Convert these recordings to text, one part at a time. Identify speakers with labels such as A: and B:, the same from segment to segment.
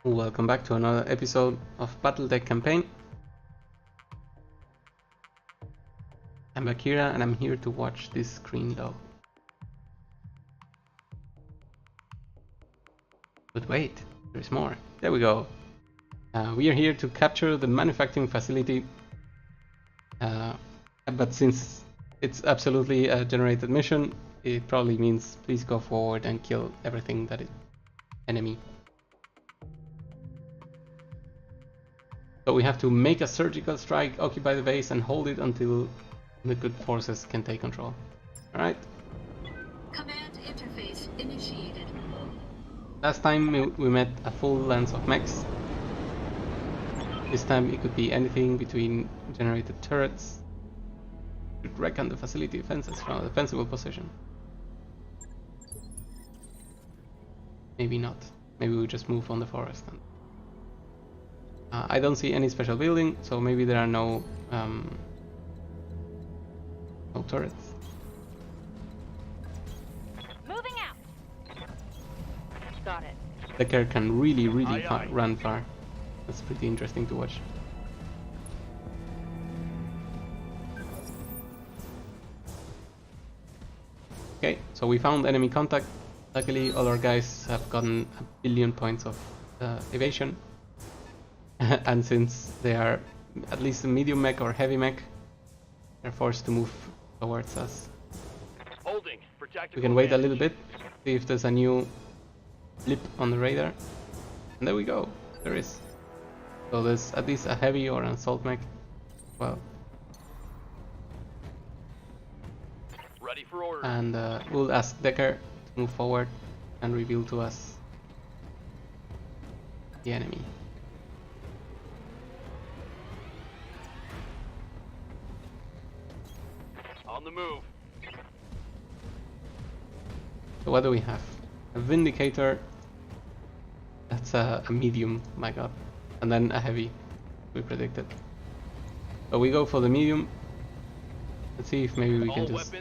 A: Welcome back to another episode of Battletech campaign. I'm Akira and I'm here to watch this screen though. But wait, there's more. There we go. We are here to capture the manufacturing facility. But since it's absolutely a generated mission, it probably means please go forward and kill everything that is enemy. So we have to make a surgical strike, occupy the base and hold it until the good forces can take control. Alright?
B: Command interface initiated.
A: Last time we met a full lance of mechs. This time it could be anything between generated turrets. Could wreck on the facility defenses from a defensible position. Maybe not. Maybe we just move on the forest then. I don't see any special building, so maybe there are no turrets.
C: Moving out. Got it.
A: Decker can really run far. That's pretty interesting to watch. Okay, so we found enemy contact. Luckily all our guys have gotten a billion points of evasion. And since they are at least a medium mech or heavy mech, they're forced to move towards us.
D: Holding.
A: We can wait a little bit, see if there's a new blip on the radar. And there we go, there is. So there's at least a heavy or an assault mech. Well.
D: Ready for order.
A: And we'll ask Decker to move forward and reveal to us the enemy.
D: On the move.
A: So what do we have? A Vindicator. That's a medium, my god. And then a heavy, we predicted. So we go for the medium. Let's see if maybe we can just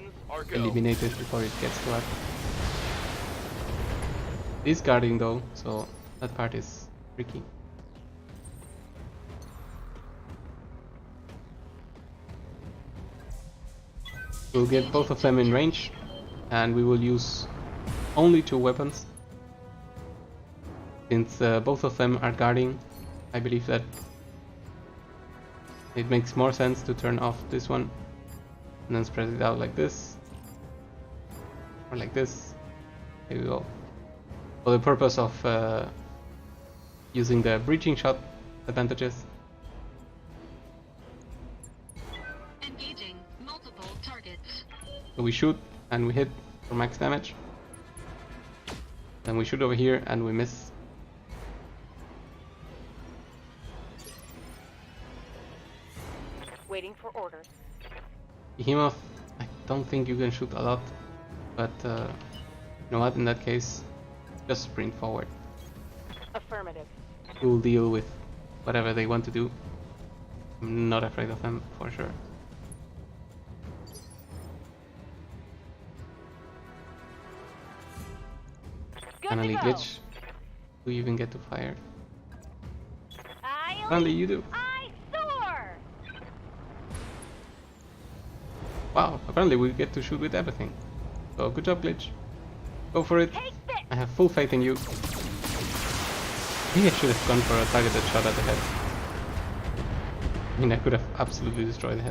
A: eliminate it before it gets to us. It's guarding though, so that part is tricky. We'll get both of them in range, and we will use only 2 weapons. Since both of them are guarding, I believe that it makes more sense to turn off this one and then spread it out like this, or like this. There we go. For the purpose of using the breaching shot advantages.
B: Engaging multiple targets.
A: So we shoot and we hit for max damage. Then we shoot over here and we miss.
C: Waiting for orders.
A: Behemoth, I don't think you can shoot a lot, but you know what, in that case, just sprint forward.
C: Affirmative.
A: We'll deal with whatever they want to do. I'm not afraid of them, for sure.
C: Good
A: Finally
C: to go.
A: glitch. Do you even get to fire?
C: I
A: Finally you do.
C: I soar.
A: Wow, apparently we get to shoot with everything. So good job, glitch. Go for it.
C: Take this.
A: I have full faith in you. Maybe I should have gone for a targeted shot at the head. I mean, I could have absolutely destroyed the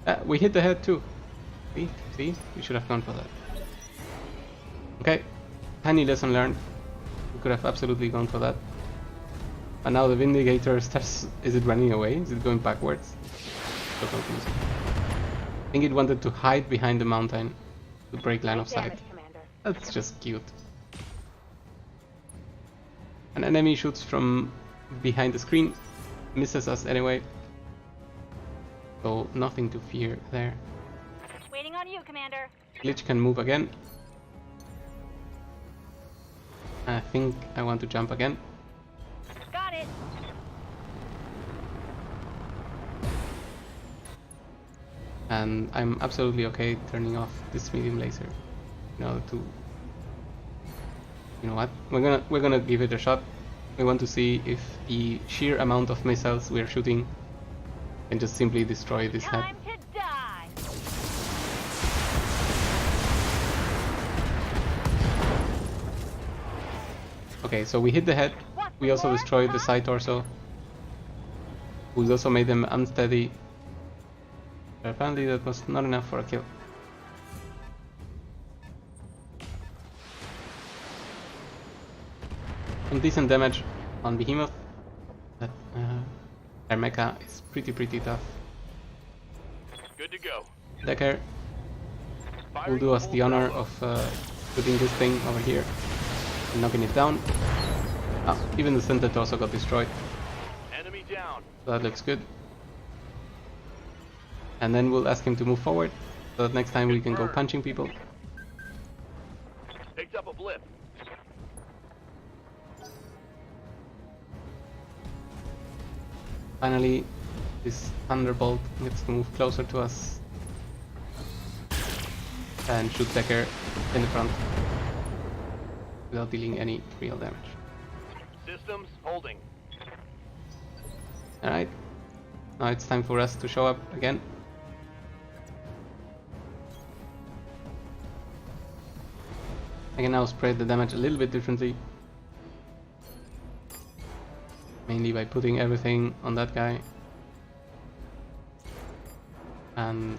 A: head. We hit the head too. See? We should have gone for that. Okay, tiny lesson learned. We could have absolutely gone for that. And now the Vindicator starts... Is it running away? Is it going backwards? So confusing. I think it wanted to hide behind the mountain to break line of sight.
C: Damage, Commander.
A: That's just cute. An enemy shoots from behind the screen, misses us anyway. So nothing to fear there.
C: Waiting on you, Commander.
A: Glitch can move again. I think I want to jump again.
C: Got it.
A: And I'm absolutely okay turning off this medium laser in order to... You know what? We're gonna give it a shot. We want to see if the sheer amount of missiles we are shooting can just simply destroy this head.
C: Time to die.
A: Okay, so we hit the head. We also destroyed the side torso. We also made them unsteady. But apparently that was not enough for a kill. Some decent damage on Behemoth. But their mecha is pretty tough.
D: Good to go.
A: Decker will
D: Firing
A: do us
D: full
A: the honor
D: throttle.
A: of putting this thing over here and knocking it down. Ah, even the center torso got destroyed,
D: Enemy down.
A: so that looks good. And then we'll ask him to move forward, so that next time we can go punching people.
D: Picked up a blip.
A: Finally, this Thunderbolt gets to move closer to us and shoot Decker in the front without dealing any real damage.
D: Systems holding.
A: Alright, now it's time for us to show up again. I can now spread the damage a little bit differently. Mainly by putting everything on that guy. And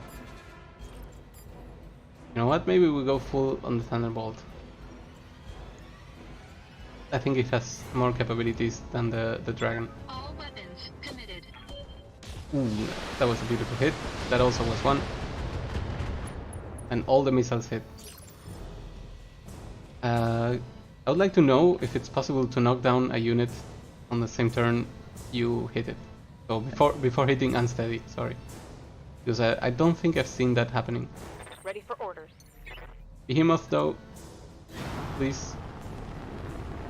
A: you know what, maybe we'll go full on the Thunderbolt. I think it has more capabilities than the Dragon.
B: All weapons committed.
A: Ooh, that was a beautiful hit. That also was one. And all the missiles hit. I would like to know if it's possible to knock down a unit on the same turn you hit it. So before hitting unsteady, sorry. Because I don't think I've seen that happening.
C: Ready for orders.
A: Behemoth though, please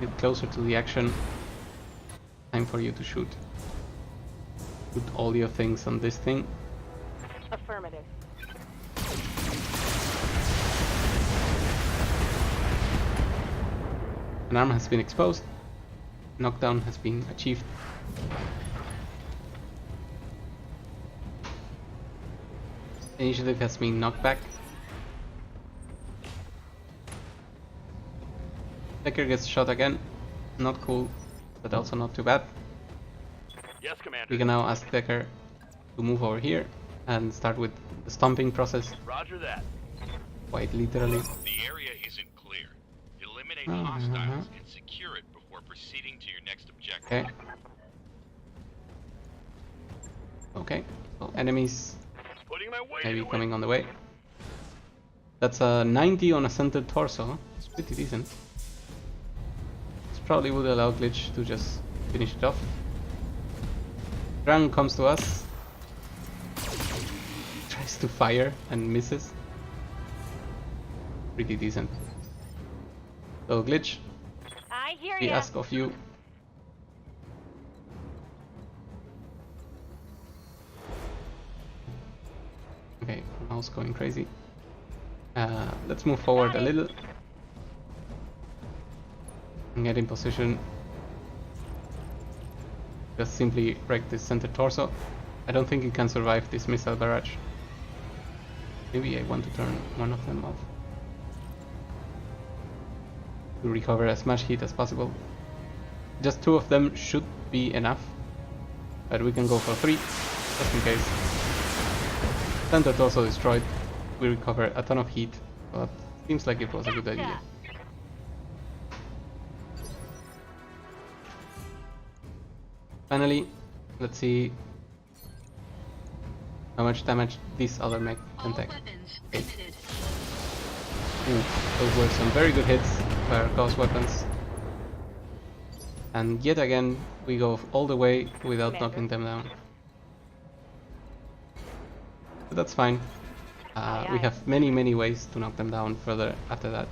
A: get closer to the action. Time for you to shoot. Put all your things on this thing.
C: Affirmative.
A: An arm has been exposed. Knockdown has been achieved. Initiative has been knocked back. Decker gets shot again. Not cool, but also not too bad.
D: Yes, Commander.
A: We can now ask Decker to move over here and start with the stomping process,
D: Roger that.
A: quite literally.
E: The area isn't clear. Eliminate
A: Oh,
E: hostiles and secure it before proceeding to your next objective.
A: Okay. Okay, so enemies
D: Putting my weight
A: maybe
D: in
A: coming on the way. That's a 90 on a centered torso. It's pretty decent. This probably would allow Glitch to just finish it off. Drang comes to us. Tries to fire and misses. Pretty decent. So Glitch,
C: I hear
A: we
C: ya.
A: ask of you. Okay, mouse going crazy. Let's move forward a little and get in position. Just simply wreck this center torso. I don't think it can survive this missile barrage. Maybe I want to turn one of them off to recover as much heat as possible. Just 2 of them should be enough, but we can go for 3 just in case. Center torso destroyed. We recover a ton of heat, but seems like it was a good idea. Finally, let's see how much damage this other mech can
B: All
A: take.
B: weapons committed.
A: Ooh, those were some very good hits by our gauss weapons. And yet again, we go all the way without
C: Commander.
A: knocking them down. But that's fine. We have many ways to knock them down further after that.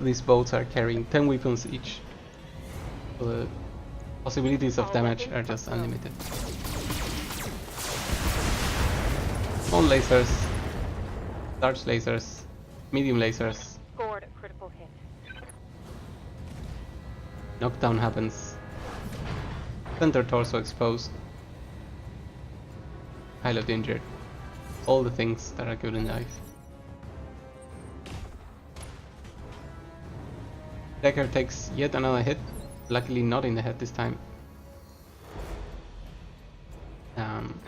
A: These boats are carrying 10 weapons each. So the possibilities of
C: All
A: damage
C: weapons
A: are just
C: confirmed.
A: unlimited. Small lasers, large lasers, medium lasers.
C: Scored a critical hit.
A: Knockdown happens. Center torso exposed. Pilot injured. All the things that are good in life. Decker takes yet another hit. Luckily not in the head this time.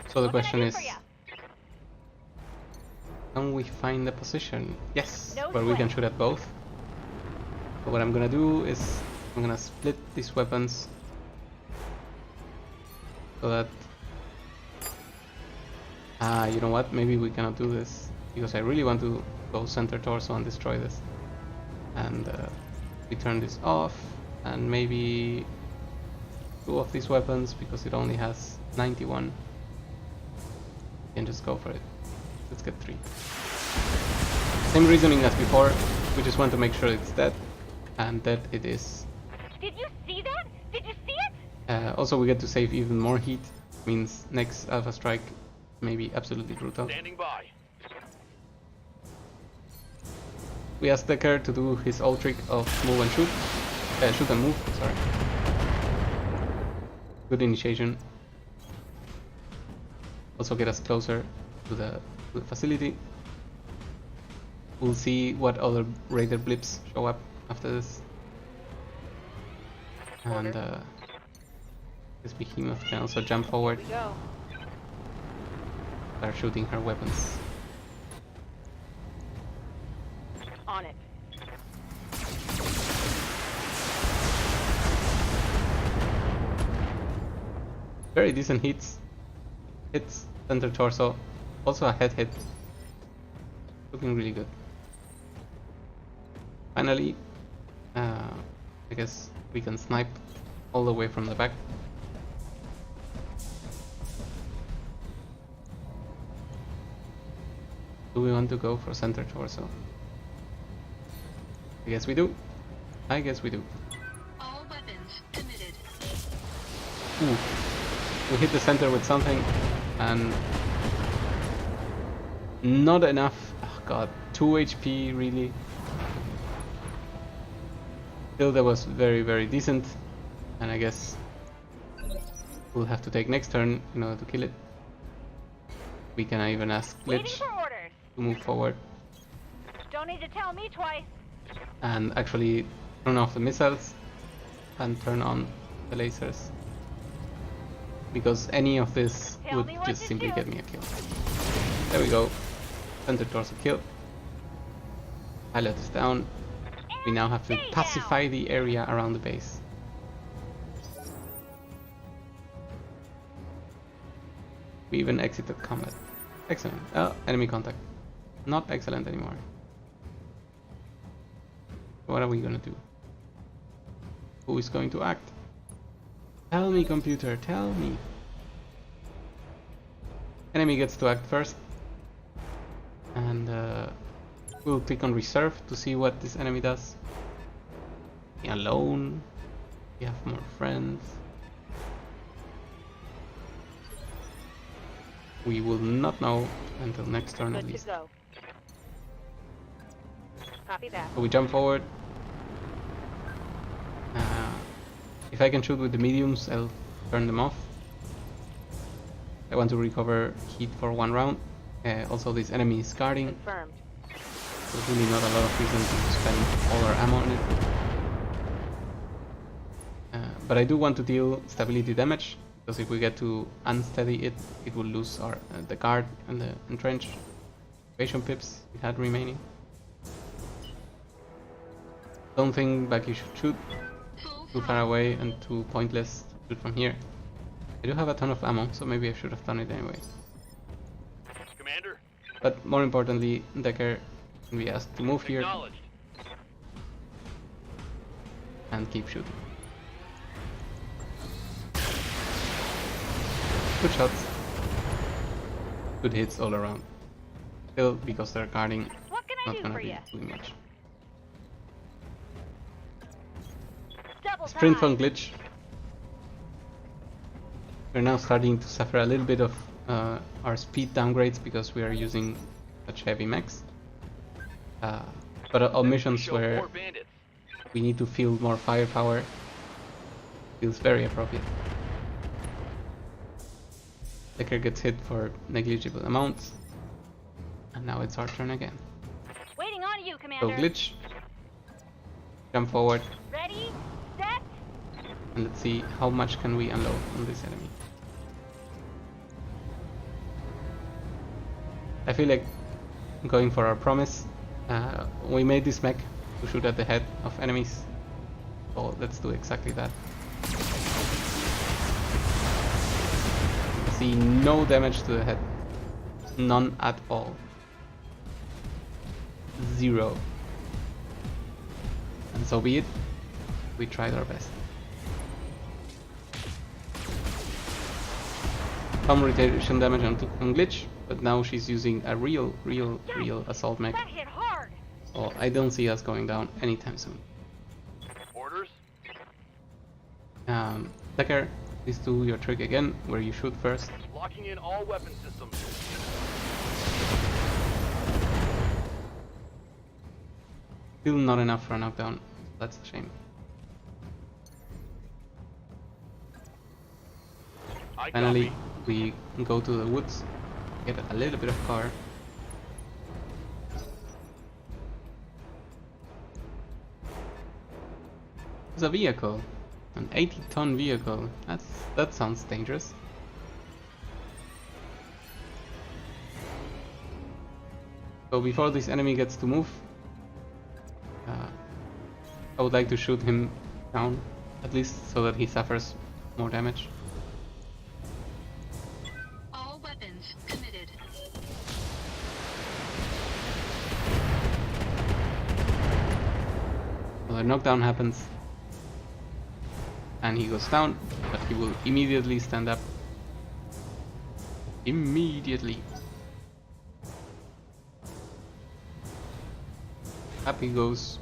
A: So the question is, can we find the position? Yes,
C: No
A: where we can
C: sweat.
A: shoot at both. So what I'm gonna do is I'm gonna split these weapons so that you know what, maybe we cannot do this because I really want to go center torso and destroy this, and we turn this off and maybe 2 of these weapons because it only has 91. We can just go for it. Let's get 3. Same reasoning as before, we just want to make sure it's dead, and dead it is.
C: Did you see that? Did you see it?
A: Also we get to save even more heat, means next Alpha Strike may be absolutely brutal.
D: Standing by.
A: We asked Decker to do his old trick of move and shoot. Shoot and move, sorry. Good initiation. Also get us closer to the facility. We'll see what other Raider blips show up after this. And this behemoth can also jump forward,
C: We go.
A: start shooting her weapons.
C: On it.
A: Very decent hits. Hits center torso. Also a head hit. Looking really good. Finally, I guess we can snipe all the way from the back. Do we want to go for center torso? I guess we do. I guess we do.
B: All weapons committed.
A: Ooh. We hit the center with something and not enough. Oh god, 2 HP really. Still that was very decent, and I guess we'll have to take next turn in order to kill it. We can even ask
C: Waiting
A: Glitch
C: for orders.
A: to move forward
C: Don't need to tell me twice.
A: and actually turn off the missiles and turn on the lasers, because any of this
C: Tell
A: would
C: me what
A: just
C: to
A: simply
C: do.
A: get me a kill. There we go. Center torso kill. Pilot is down. We now have to
C: Stay
A: pacify the area around the base. We even exited combat. Excellent. Enemy contact. Not excellent anymore. What are we gonna do? Who is going to act? Tell me, computer, tell me. Enemy gets to act first. And we'll click on reserve to see what this enemy does. Be alone. We have more friends. We will not know until next turn at
C: Good to
A: least.
C: go. Copy that.
A: So we jump forward. If I can shoot with the mediums, I'll turn them off. I want to recover heat for 1 round. Also, this enemy is guarding.
C: Confirmed.
A: There's really not a lot of reason to spend all our ammo on it. But I do want to deal stability damage, because if we get to unsteady it, it will lose our the guard and the entrench evasion pips it had remaining. Don't think back you should shoot
B: Full
A: too far away and too pointless to shoot from here. I do have a ton of ammo, so maybe I should have done it anyway.
D: Commander,
A: But more importantly, Decker can be asked to move here
D: acknowledged.
A: and keep shooting. Good shots. Good hits all around. Still, because they're guarding,
C: What can I
A: not
C: do
A: gonna
C: for
A: be
C: you?
A: doing much.
C: Double
A: Sprint
C: time.
A: from Glitch. We're now starting to suffer a little bit of our speed downgrades because we are using such heavy mechs. But on missions
D: Show
A: where
D: more bandits.
A: we need to field more firepower, Feels very appropriate. Decker gets hit for negligible amounts. And now it's our turn again.
C: Waiting on you,
A: So
C: Commander.
A: glitch. Jump forward.
C: Ready, set.
A: And let's see how much can we unload on this enemy. I feel like going for our promise. We made this mech to shoot at the head of enemies. So let's do exactly that. See no damage to the head. None at all. 0. And so be it. We tried our best. Some rotation damage on glitch, but now she's using a real assault mech.
C: That hit hard.
A: So I don't see us going down anytime soon.
D: Orders?
A: Decker, please do your trick again, where you shoot first.
D: Locking in all weapon systems.
A: Still not enough for a knockdown. That's a shame.
D: I
A: Finally,
D: copy.
A: we go to the woods, get a little bit of cover. There's a vehicle, an 80-ton vehicle. That sounds dangerous. So before this enemy gets to move, I would like to shoot him down, at least so that he suffers more damage.
B: All weapons committed.
A: So the knockdown happens, and he goes down, but he will immediately stand up. Immediately. Up he goes.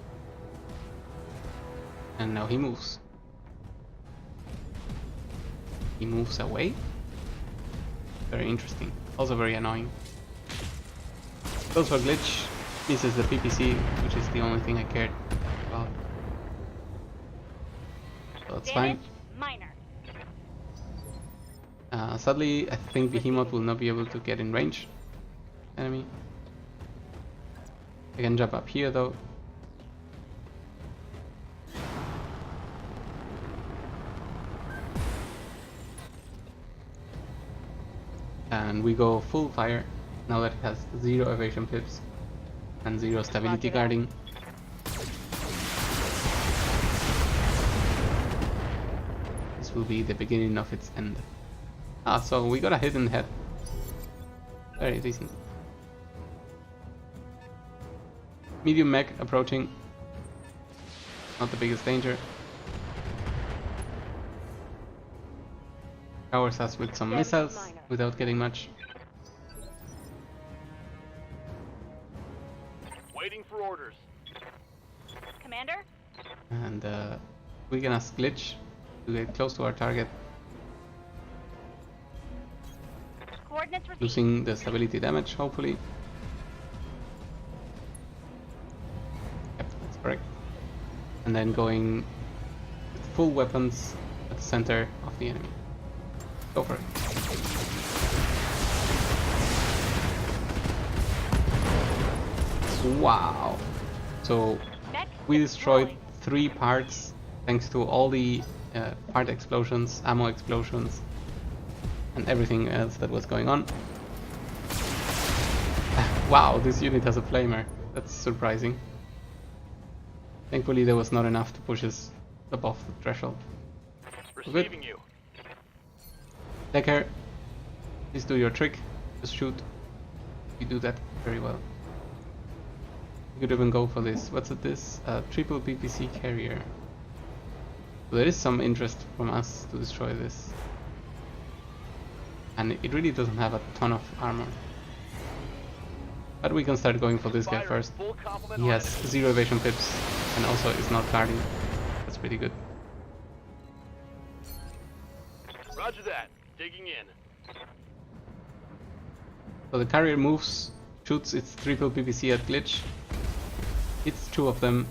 A: And now he moves. He moves away. Very interesting. Also very annoying. Goes for glitch. Misses the PPC, which is the only thing I cared about. So that's fine.
C: Damage minor.
A: Sadly, I think Behemoth will not be able to get in range. Enemy. I can jump up here though. And we go full fire now that it has 0 evasion pips and 0 stability
C: Roger that.
A: guarding. This will be the beginning of its end. Ah, so we got a hit in the head. Very decent. Medium mech approaching. Not the biggest danger. Covers us with some
C: Damage
A: missiles
C: minor.
A: without getting much.
D: Waiting for orders.
C: Commander?
A: And we're gonna glitch to get close to our target,
C: Coordinates received.
A: losing the stability damage, hopefully. Yep, that's correct. And then going with full weapons at the center of the enemy. Go for it. Wow. So
C: Mech
A: we destroyed
C: deployed.
A: 3 parts thanks to all the part explosions, ammo explosions, and everything else that was going on. Wow, this unit has a flamer. That's surprising. Thankfully there was not enough to push us above the threshold.
D: Receiving you.
A: Decker, please do your trick. Just shoot. You do that very well. You could even go for this. What's it this? Triple PPC carrier. So there is some interest from us to destroy this. And it really doesn't have a ton of armor. But we can start going for this guy
D: Fire
A: first.
D: full complement
A: He
D: on
A: has
D: enemy.
A: 0 evasion pips and also is not guarding. That's pretty good.
D: Roger that. Digging in.
A: So the carrier moves, shoots its triple PPC at glitch. Hits 2 of them.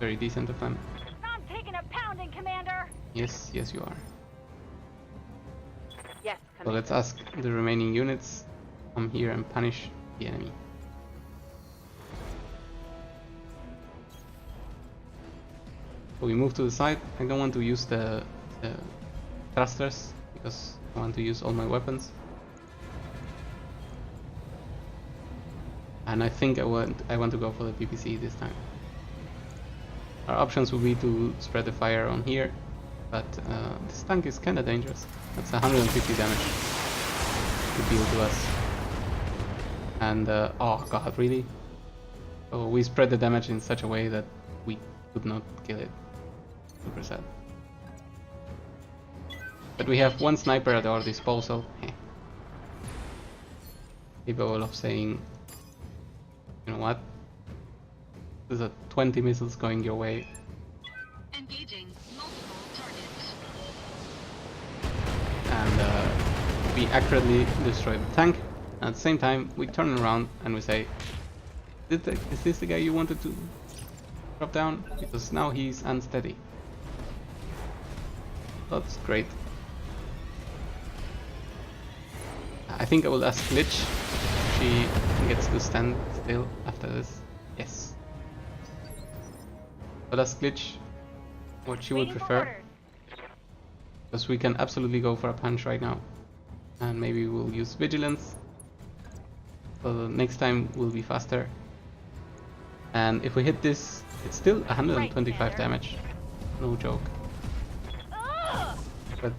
A: Very decent of them.
C: I'm taking a pounding, Commander.
A: Yes, yes you are.
C: Yes,
A: So
C: Commander.
A: let's ask the remaining units come here and punish the enemy. So we move to the side. I don't want to use the thrusters because I want to use all my weapons. And I think I want to go for the PPC this time. Our options would be to spread the fire on here, but this tank is kinda dangerous. That's 150 damage to deal to us. And oh god, really? So we spread the damage in such a way that we could not kill it. Super sad. But we have one sniper at our disposal. Capable of saying, you know what? There's a 20 missiles going your way.
B: Engaging multiple targets.
A: And we accurately destroy the tank. And at the same time, we turn around and we say, is this the guy you wanted to drop down? Because now he's unsteady. That's great. I think I will ask Glitch if she gets to stand still after this. Yes. But ask Glitch what she would
C: Waiting for
A: prefer.
C: orders.
A: Because we can absolutely go for a punch right now. And maybe we'll use Vigilance. So the next time will be faster. And if we hit this, it's still 125 damage. No joke.
C: Ugh!
A: But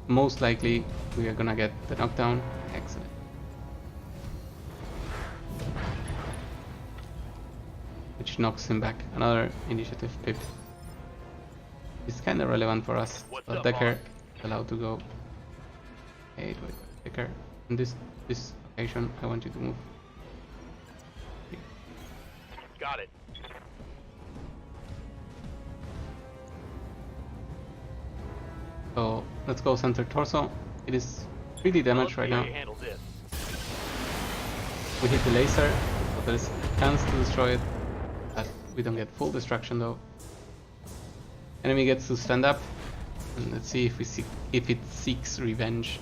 A: most likely we are gonna get the knockdown. Excellent. Which knocks him back. Another initiative pip. It's kind of relevant for us.
D: What's
A: But
D: up,
A: Decker
D: boss?
A: is allowed to go. Hey, wait, Decker. On this occasion, I want you to move.
D: Got it.
A: So let's go center torso. It is pretty damaged right
D: How
A: now.
D: you handle this?
A: We hit the laser, so there's a chance to destroy it, but we don't get full destruction though. Enemy gets to stand up, and let's see if it seeks revenge.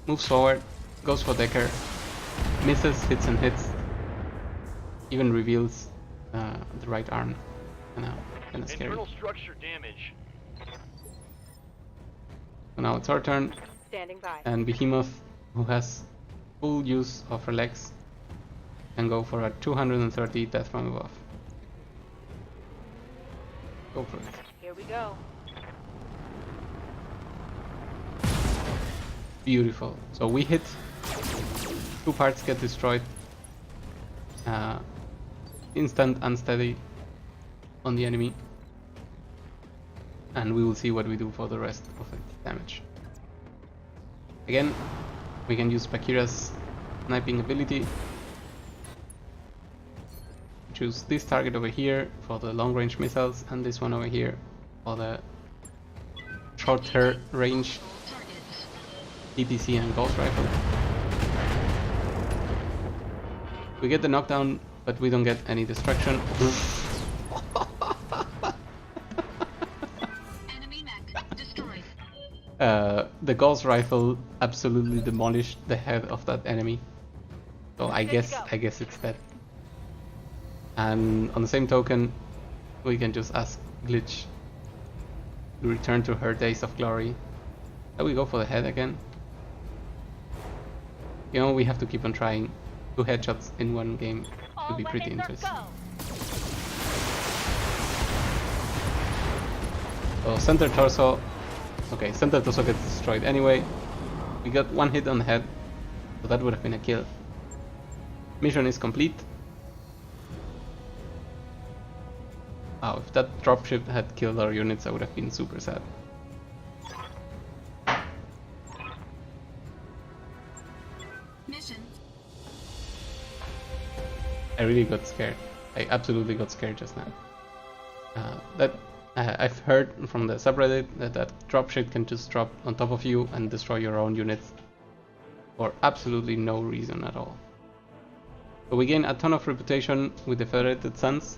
A: Moves forward, goes for Decker, misses, hits and hits, even reveals the right arm. Kinda scary.
D: Internal structure damage.
A: So now it's our turn,
C: Standing by.
A: and Behemoth, who has full use of her legs, can go for a 230 death from above. Go for it.
C: Here we go.
A: Beautiful. So we hit, 2 parts get destroyed, instant unsteady on the enemy, and we will see what we do for the rest of the damage. Again, we can use Bakira's sniping ability. Choose this target over here for the long range missiles, and this one over here for the shorter range
B: Targets.
A: DPC and Ghost Rifle. We get the knockdown, but we don't get any destruction.
B: Enemy mech destroyed.
A: The Ghost Rifle absolutely demolished the head of that enemy. So I
C: Good to go.
A: guess it's dead. And on the same token, we can just ask Glitch to return to her days of glory. Shall we go for the head again? You know, we have to keep on trying. 2 headshots in one game
C: All
A: would be pretty
C: weapons are
A: interesting.
C: go.
A: So center torso. Okay, center torso gets destroyed anyway. We got 1 hit on the head, so that would have been a kill. Mission is complete. Wow, if that dropship had killed our units, I would have been super sad.
B: Mission.
A: I really got scared. I absolutely got scared just now. I've heard from the subreddit that dropship can just drop on top of you and destroy your own units for absolutely no reason at all. So we gain a ton of reputation with the Federated Suns.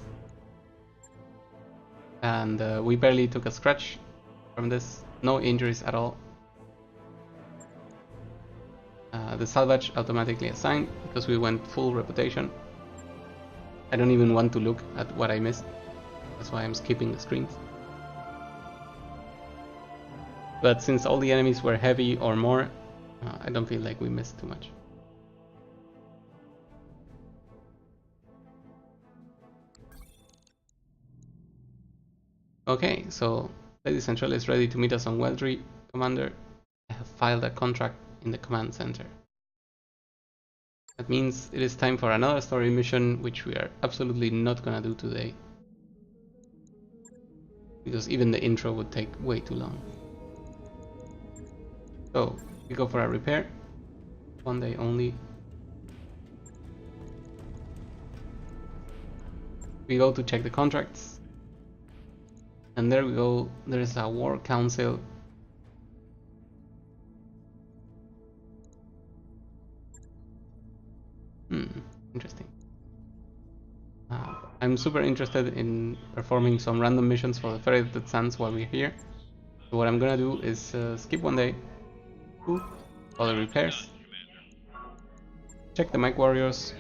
A: And we barely took a scratch from this. No injuries at all. The salvage automatically assigned because we went full reputation. I don't even want to look at what I missed. That's why I'm skipping the screens. But since all the enemies were heavy or more, I don't feel like we missed too much. Okay, so Lady Central is ready to meet us on Weldry, Commander. I have filed a contract in the command center. That means it is time for another story mission, which we are absolutely not gonna do today. Because even the intro would take way too long. So, we go for a repair. 1 day only. We go to check the contracts. And there we go, there is a war council. Interesting. I'm super interested in performing some random missions for the Federated Suns while we're here. So what I'm gonna do is skip 1 day, do all the repairs, check the Mech Warriors,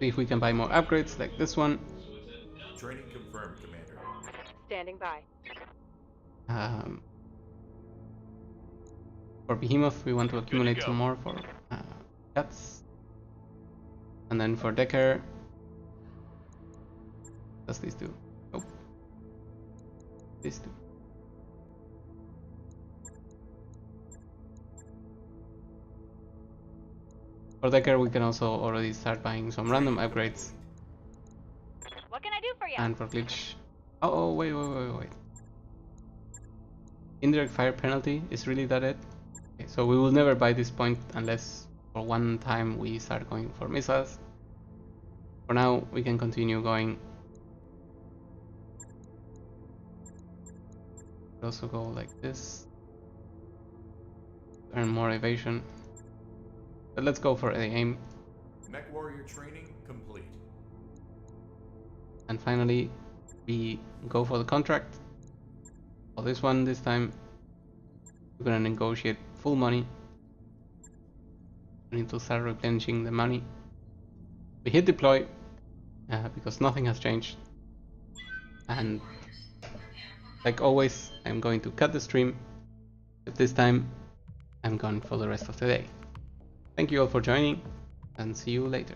A: see if we can buy more upgrades like this one.
F: Training confirmed, Commander.
C: Standing by.
A: For Behemoth, we want to accumulate
D: go.
A: some more for cats. And then for Decker, does these do? Nope. These do. For Decker, we can also already start buying some random upgrades.
C: What can I do for you?
A: And for Glitch... Oh, wait. Indirect fire penalty, is really that it? Okay, so we will never buy this point unless for one time we start going for missiles. For now, we can continue going. Also go like this. Earn more evasion. But let's go for the aim.
F: Mech Warrior training complete.
A: And finally, we go for the contract. For this one, this time, we're gonna negotiate full money. We need to start replenishing the money. We hit deploy because nothing has changed. And like always, I'm going to cut the stream. But this time, I'm gone for the rest of the day. Thank you all for joining, and see you later.